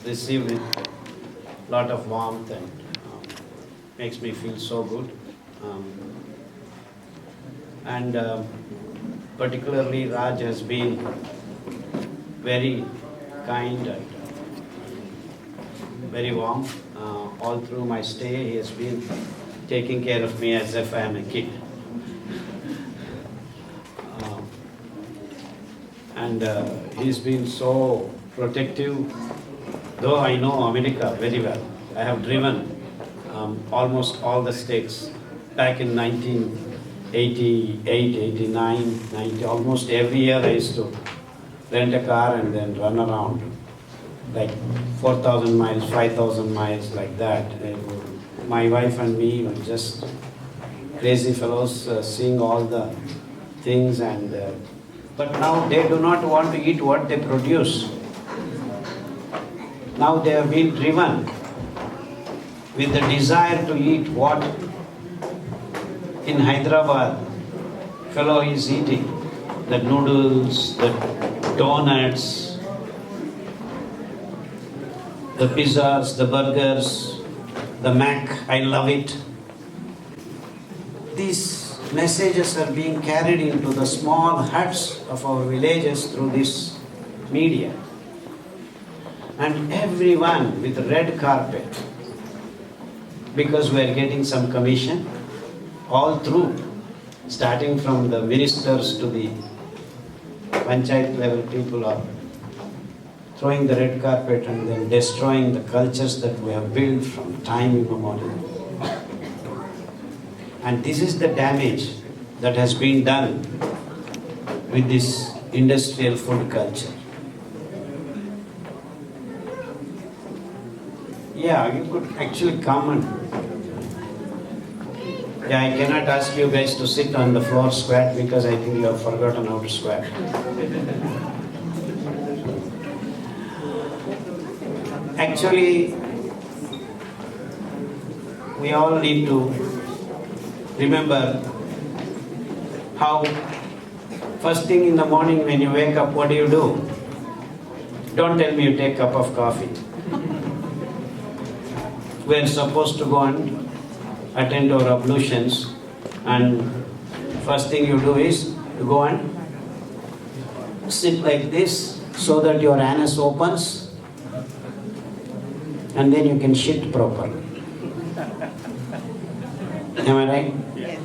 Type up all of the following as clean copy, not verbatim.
received with a lot of warmth and makes me feel so good. And particularly Raj has been very kind and very warm. All through my stay, he has been taking care of me as if I am a kid. And he's been so protective, though I know America very well. I have driven almost all the states. Back in 1988, 89, 90, almost every year I used to rent a car and then run around, like 4,000 miles, 5,000 miles, like that. My wife and me were just crazy fellows, seeing all the things. But now they do not want to eat what they produce. Now they have been driven with the desire to eat what in Hyderabad fellow is eating. The noodles, the donuts, the pizzas, the burgers, the Mac, I love it. These messages are being carried into the small huts of our villages through this media. And everyone with red carpet, because we are getting some commission, all through, starting from the ministers to the panchayat level people are throwing the red carpet and then destroying the cultures that we have built from time immemorial. And this is the damage that has been done with this industrial food culture. Yeah, you could actually come and... Yeah, I cannot ask you guys to sit on the floor squat because I think you have forgotten how to squat. Actually, we all need to remember how first thing in the morning when you wake up, what do? Don't tell me you take a cup of coffee. We're supposed to go and attend our ablutions, and first thing you do is you go and sit like this so that your anus opens and then you can shit properly. Am I right? Yes.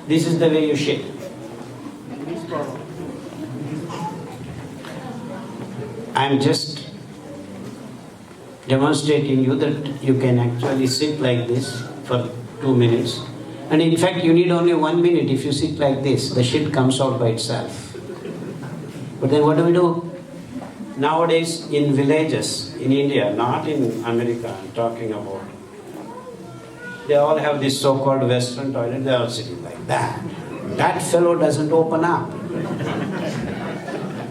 This is the way you shit. I'm just demonstrating you that you can actually sit like this for 2 minutes. And in fact, you need only 1 minute. If you sit like this, the shit comes out by itself. But then what do? Nowadays, in villages, in India, not in America, I'm talking about, they all have this so-called Western toilet, they are sitting like that. That fellow doesn't open up.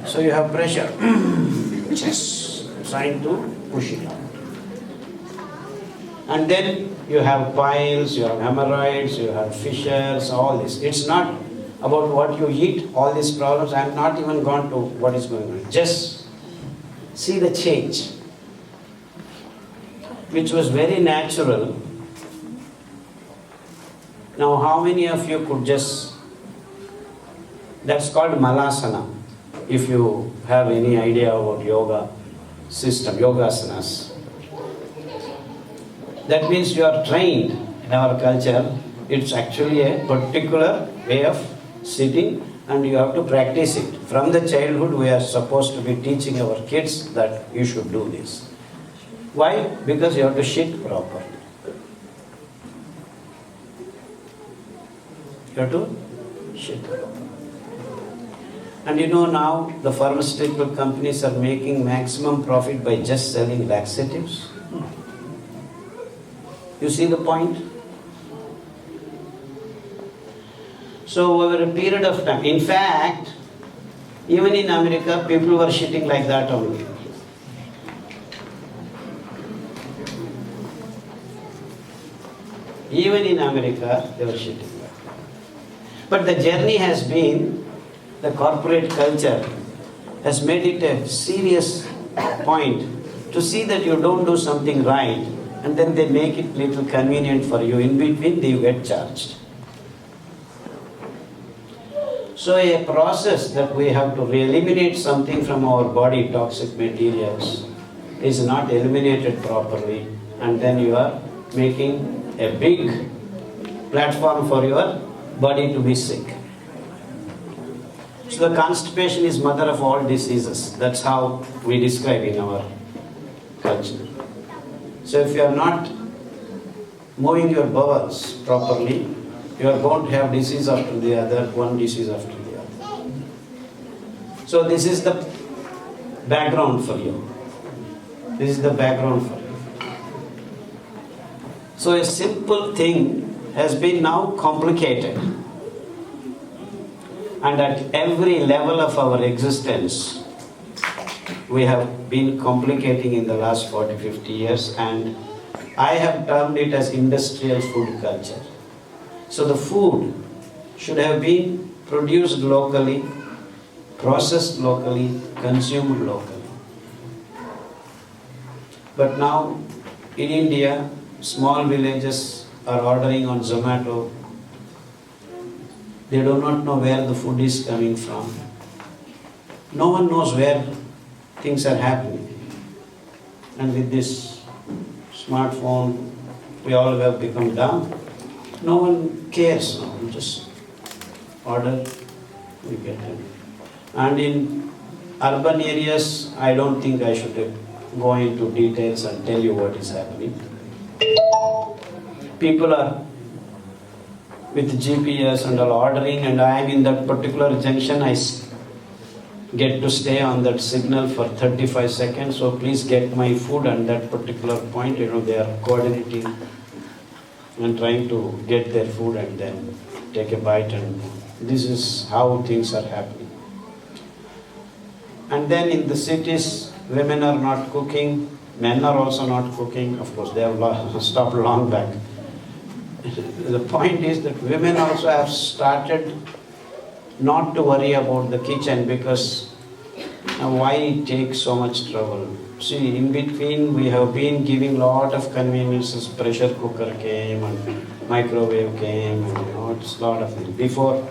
So you have pressure. Just trying to push it out. And then you have piles, you have hemorrhoids, you have fissures, all this. It's not about what you eat, all these problems. I'm not even gone to what is going on. Just see the change, which was very natural. Now, how many of you could just, that's called malasana, if you have any idea about yoga system, yogasanas. That means you are trained in our culture. It's actually a particular way of sitting and you have to practice it. From the childhood, we are supposed to be teaching our kids that you should do this. Why? Because you have to shit properly. You have to shit properly. And you know now the pharmaceutical companies are making maximum profit by just selling laxatives. You see the point? So over a period of time, in fact, even in America, people were shitting like that only. Even in America, they were shitting like that. But the journey has been the corporate culture has made it a serious point to see that you don't do something right, and then they make it little convenient for you. In between, you get charged. So a process that we have to eliminate something from our body, toxic materials, is not eliminated properly, and then you are making a big platform for your body to be sick. So the constipation is mother of all diseases. That's how we describe in our culture. So if you are not moving your bowels properly, you are going to have disease after the other, one disease after the other. So this is the background for you. This is the background for you. So a simple thing has been now complicated. And at every level of our existence, we have been complicating in the last 40, 50 years, and I have termed it as industrial food culture. So the food should have been produced locally, processed locally, consumed locally. But now, in India, small villages are ordering on Zomato. They do not know where the food is coming from. No one knows where things are happening. And with this smartphone, we all have become dumb. No one cares now. You just order, we get it. And in urban areas, I don't think I should go into details and tell you what is happening. People are with GPS and all ordering, and I am in that particular junction. I get to stay on that signal for 35 seconds, so please get my food on that particular point. They are coordinating and trying to get their food and then take a bite, and this is how things are happening. And then in the cities, women are not cooking, men are also not cooking. Of course, they have stopped long back. The point is that women also have started not to worry about the kitchen, because why take so much trouble? See, in between we have been giving lot of conveniences. Pressure cooker came and microwave came, and it's a lot of things. Before,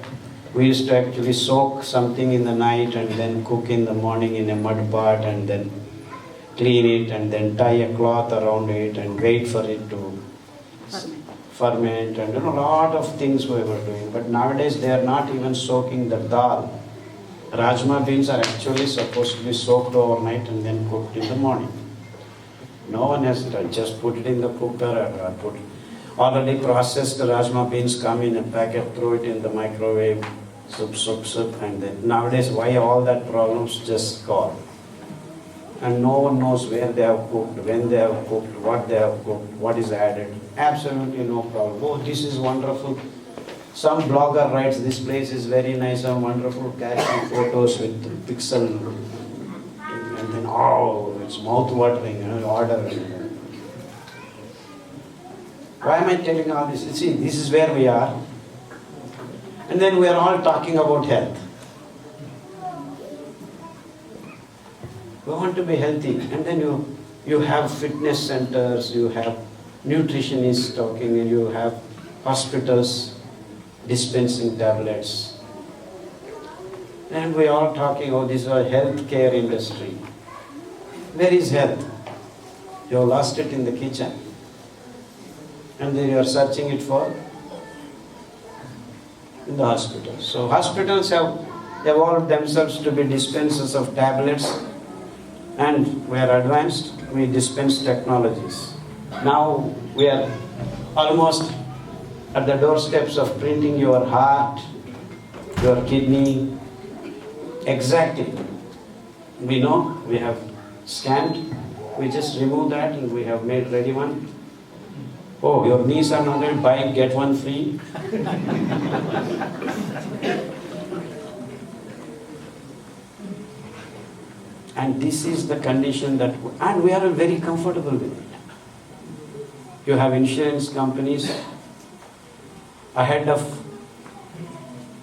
we used to actually soak something in the night and then cook in the morning in a mud pot and then clean it and then tie a cloth around it and wait for it to ferment, and a lot of things we were doing. But nowadays they are not even soaking the dal. Rajma beans are actually supposed to be soaked overnight and then cooked in the morning. No one has just put it in the cooker or put already processed rajma beans come in a packet, throw it in the microwave, soup, and then nowadays why all that problems just gone. And no one knows where they have cooked, when they have cooked, what they have cooked, what is added. Absolutely no problem. Oh, this is wonderful. Some blogger writes, this place is very nice, some wonderful catchy photos with pixel. And then, oh, it's mouth-watering, order. Why am I telling all this? See, this is where we are. And then we are all talking about health. We want to be healthy, and then you have fitness centers, you have nutritionists talking, and you have hospitals dispensing tablets. And we are talking, oh, this is a healthcare industry. Where is health? You have lost it in the kitchen. And then you are searching it for in the hospitals. So hospitals have evolved themselves to be dispensers of tablets, and we are advanced, we dispense technologies. Now we are almost at the doorsteps of printing your heart, your kidney, exactly. We know, we have scanned, we just remove that and we have made ready one. Oh, your knees are not good, buy, get one free. And this is the condition that, and we are very comfortable with it. You have insurance companies ahead of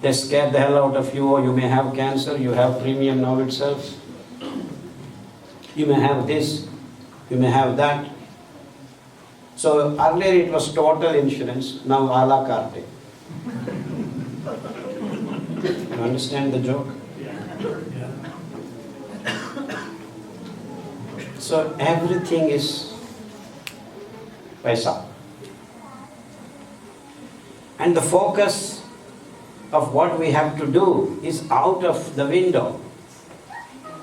They scare the hell out of you, or you may have cancer, you have premium now itself. You may have this, you may have that. So earlier it was total insurance, now a la carte. You understand the joke? So everything is paisa. And the focus of what we have to do is out of the window.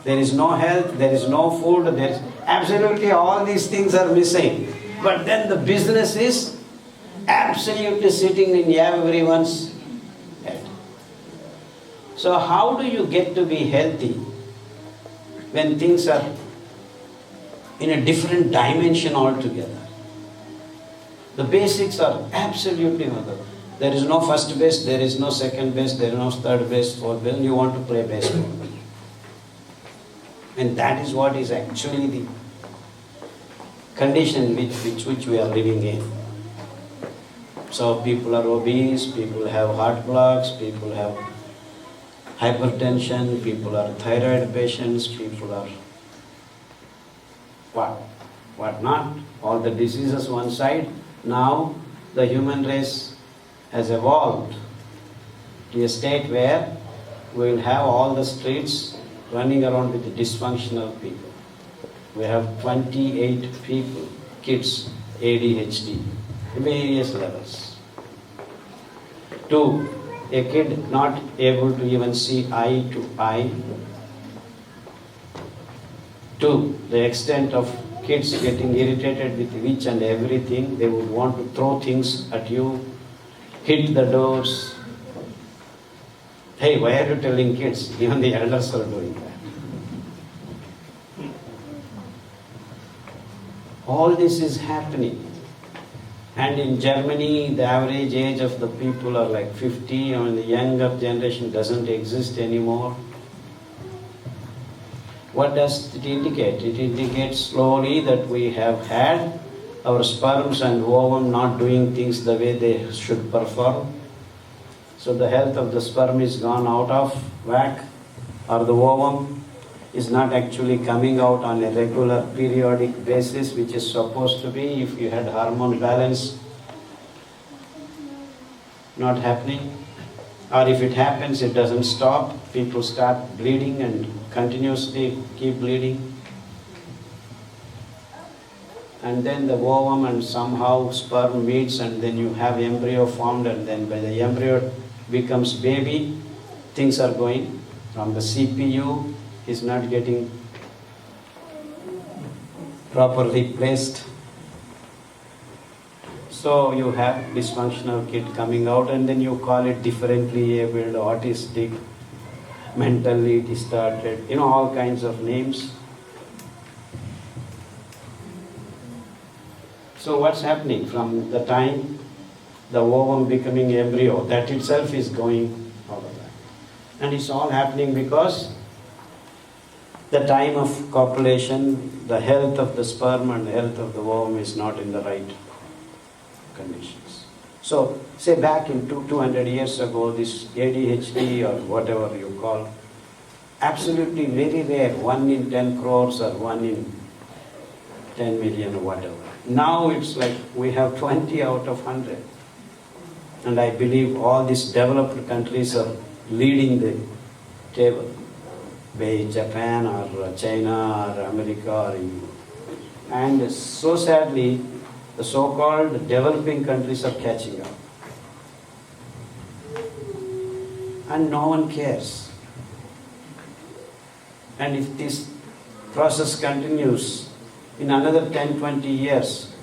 There is no health, there is no food, there is absolutely all these things are missing. But then the business is absolutely sitting in everyone's head. So how do you get to be healthy when things are in a different dimension altogether? The basics are absolutely other. There is no first base, there is no second base, there is no third base, fourth base. You want to play baseball. And that is what is actually the condition which we are living in. So people are obese, people have heart blocks, people have hypertension, people are thyroid patients, people are what not. All the diseases one side. Now the human race has evolved to a state where we will have all the streets running around with dysfunctional people. We have 28 people, kids, ADHD, various levels. 2, a kid not able to even see eye to eye. 2, the extent of kids getting irritated with each and everything. They would want to throw things at you, hit the doors. Hey, why are you telling kids? Even the elders are doing that. All this is happening. And in Germany, the average age of the people are like 50, and the younger generation doesn't exist anymore. What does it indicate? It indicates slowly that we have had our sperms and ovum not doing things the way they should perform. So the health of the sperm is gone out of whack, or the ovum is not actually coming out on a regular periodic basis, which is supposed to be. If you had hormone balance not happening, or if it happens, it doesn't stop. People start bleeding and continuously keep bleeding. And then the ovum and somehow sperm meets, and then you have embryo formed, and then by the embryo becomes baby, things are going from the CPU is not getting properly placed. So you have dysfunctional kid coming out, and then you call it differently abled, autistic, mentally distorted, all kinds of names. So what's happening from the time the ovum becoming embryo, that itself is going out of that. And it's all happening because the time of copulation, the health of the sperm and the health of the ovum is not in the right conditions. So, say back in 200 years ago, this ADHD or whatever you call, absolutely very rare, 1 in 10 crores or 1 in 10 million or whatever. Now it's like we have 20 out of 100. And I believe all these developed countries are leading the table, be it Japan or China or America or EU. And so sadly, the so-called developing countries are catching up. And no one cares. And if this process continues, in another 10-20 years,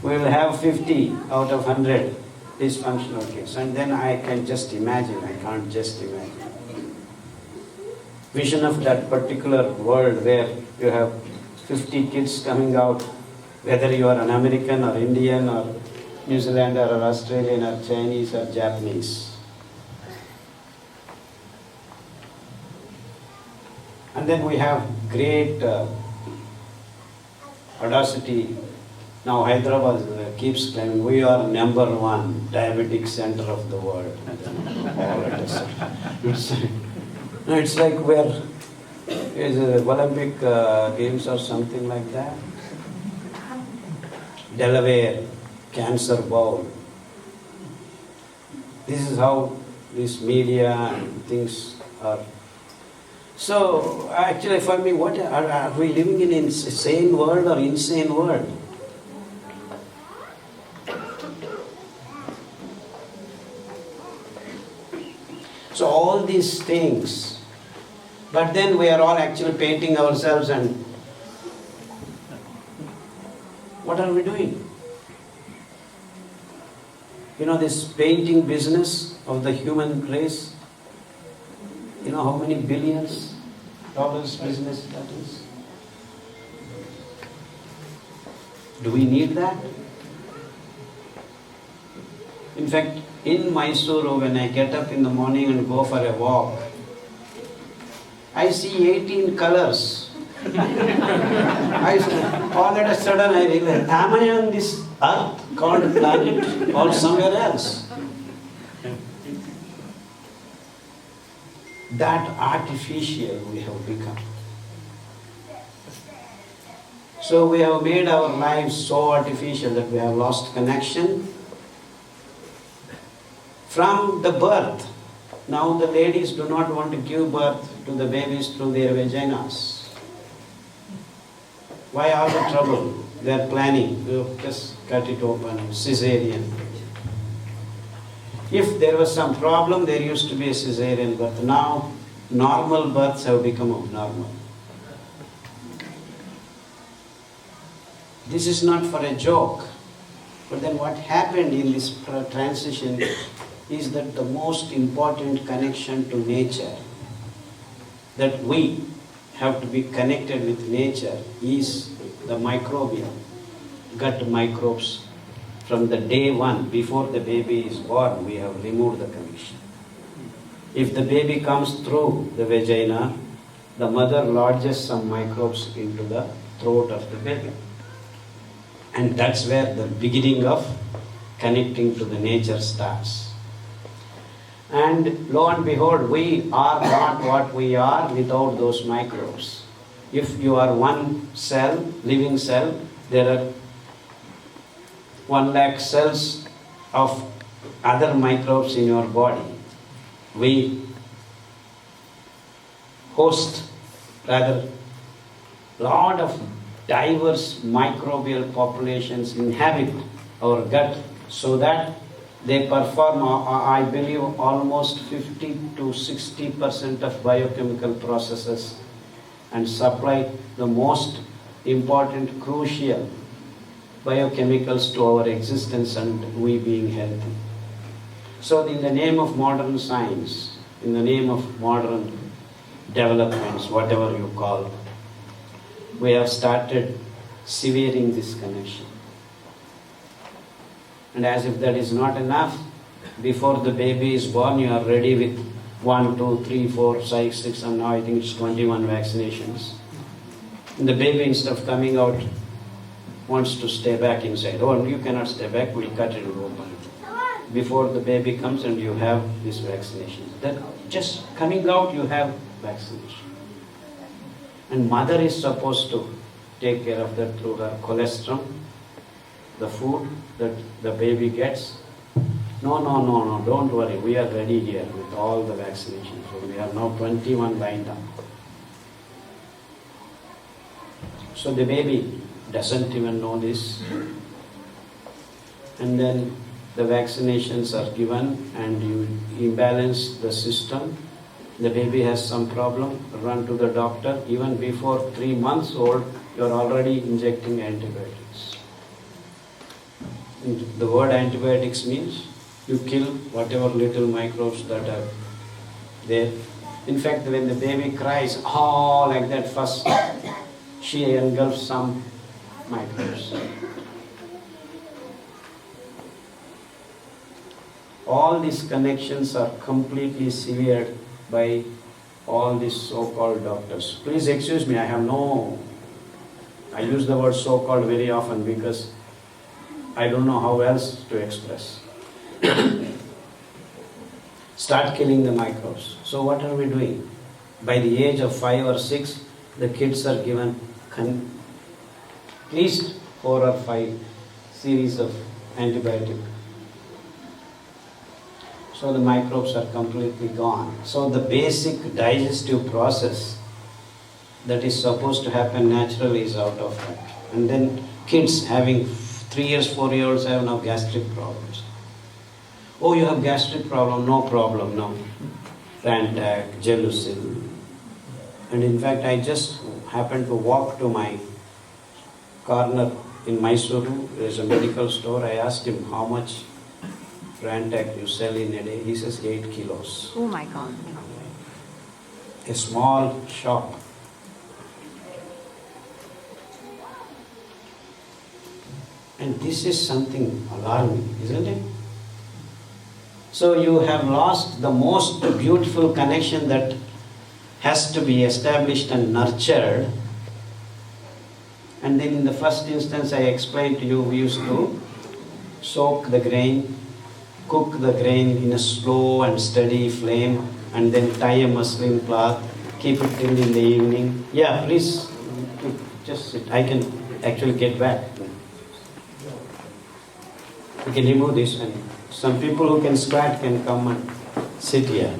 we will have 50 out of 100 dysfunctional kids. And then I can just imagine, I can't just imagine. Vision of that particular world where you have 50 kids coming out, whether you are an American or Indian or New Zealander or Australian or Chinese or Japanese. And then we have great audacity. Now Hyderabad is keeps claiming we are #1 diabetic center of the world. All it is. It's like we're is Olympic Games or something like that. Delaware, Cancer Bowl. This is how this media and things are. So actually for me, what are we living in an sane world or insane world? So all these things, but then we are all actually painting ourselves, and what are we doing? You know this painting business of the human race? You know how many billions dollars business that is? Do we need that? In fact, in Mysuru, when I get up in the morning and go for a walk, I see 18 colors. All of a sudden I realize, am I on this earth called planet or somewhere else? That artificial we have become. So we have made our lives so artificial that we have lost connection from the birth. Now the ladies do not want to give birth to the babies through their vaginas. Why all the trouble? They are planning, just cut it open, cesarean. If there was some problem, there used to be a cesarean birth. Now, normal births have become abnormal. This is not for a joke. But then what happened in this transition is that the most important connection to nature, that we have to be connected with nature, is the microbial, gut microbes. From the day one, before the baby is born, we have removed the connection. If the baby comes through the vagina, the mother lodges some microbes into the throat of the baby. And that's where the beginning of connecting to the nature starts. And lo and behold, we are not what we are without those microbes. If you are one cell, living cell, there are 1 lakh cells of other microbes in your body. We host lot of diverse microbial populations inhabit our gut, so that they perform, I believe, almost 50 to 60% of biochemical processes and supply the most important, crucial biochemicals to our existence and we being healthy. So in the name of modern science, in the name of modern developments, whatever you call, we have started severing this connection. And as if that is not enough, before the baby is born, you are ready with 1, 2, 3, 4, 5, 6, and now I think it's 21 vaccinations. And the baby, instead of coming out, wants to stay back inside. Oh, you cannot stay back, we'll cut it open. Before the baby comes and you have this vaccination. Then just coming out, you have vaccination. And mother is supposed to take care of that through her colostrum, the food that the baby gets. No, don't worry, we are ready here with all the vaccinations. So we have now 21 lined up. So the baby doesn't even know this. And then the vaccinations are given and you imbalance the system. The baby has some problem, run to the doctor. Even before 3 months old, you are already injecting antibiotics. And the word antibiotics means you kill whatever little microbes that are there. In fact, when the baby cries, oh, like that, first she engulfs some microbes. All these connections are completely severed by all these so-called doctors. Please excuse me, I use the word so-called very often because I don't know how else to express. Start killing the microbes. So what are we doing? By the age of 5 or 6, the kids are given at least 4 or 5 series of antibiotic. So the microbes are completely gone. So the basic digestive process that is supposed to happen naturally is out of whack. And then kids having 3 years, 4 years have now gastric problems. Oh, you have gastric problem? No problem, no. Rantac, Gelusil. And in fact, I just happened to walk to my corner in Mysuru. There's a medical store. I asked him how much Rantac you sell in a day. He says 8 kilos. Oh my God. A small shop. And this is something alarming, isn't it? So you have lost the most beautiful connection that has to be established and nurtured. And then in the first instance I explained to you, we used to soak the grain, cook the grain in a slow and steady flame, and then tie a muslin cloth, keep it till in the evening. Yeah, please, just sit. I can actually get back. We can remove this, and some people who can squat can come and sit here.